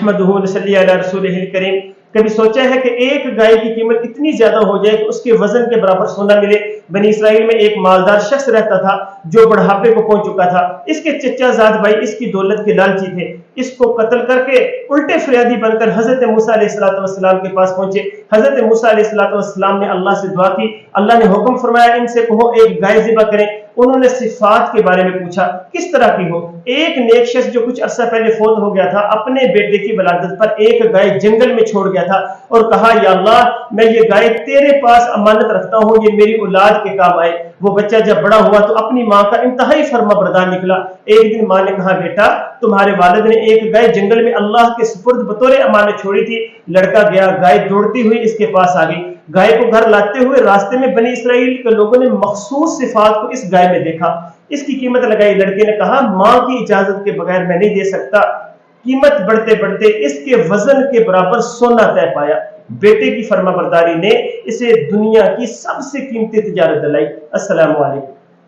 नहमदुहु व नसल्ली अला रसूलिहिल करीम। कभी सोचा है कि एक गाय की कीमत इतनी ज्यादा हो जाए कि उसके वजन के बराबर सोना मिले? बनी इसराइल में एक मालदार शख्स रहता था जो बुढ़ापे को पहुंच चुका था। इसके चचाजाद भाई इसकी दौलत के लालची थे। इसको कत्ल करके उल्टे फरियादी बनकर हजरत मूसा अलैहिस्सलाम के पास पहुंचे। हजरत मूसा अलैहिस्सलाम ने अल्लाह से दुआ की। अल्लाह ने हुक्म फरमाया इनसे कहो एक गाय ज़िबा करें। उन्होंने सिफात के बारे में पूछा, किस तरह की हो? एक नेक शख्स जो कुछ अरसा पहले फौत हो गया था, अपने बेटे की वलादत पर एक गाय जंगल में छोड़ गया था और कहा, या अल्लाह मैं ये गाय तेरे पास अमानत रखता हूँ, ये मेरी औलाद के काम आए। वो बच्चा जब बड़ा हुआ तो अपनी माँ का इंतहाई फर्माबरदार निकला। एक दिन माँ ने कहा, बेटा तुम्हारे वालिद ने एक गाय जंगल में अल्लाह के सुपुर्द बतौर अमानत छोड़ी थी। लड़का गया, गाय दौड़ती हुई इसके पास आ गई। गाय को घर लाते हुए रास्ते में बनी इसराइल के लोगों ने मखसूस सिफात को इस गाय में देखा। इसकी कीमत लगाई। लड़के ने कहा, माँ की इजाजत के बगैर मैं नहीं दे सकता। कीमत बढ़ते बढ़ते इसके वजन के बराबर सोना तय पाया। बेटे की फर्माबरदारी ने इसे दुनिया की सबसे कीमती तिजारत दिलाई। अस्सलामु अलैकुम।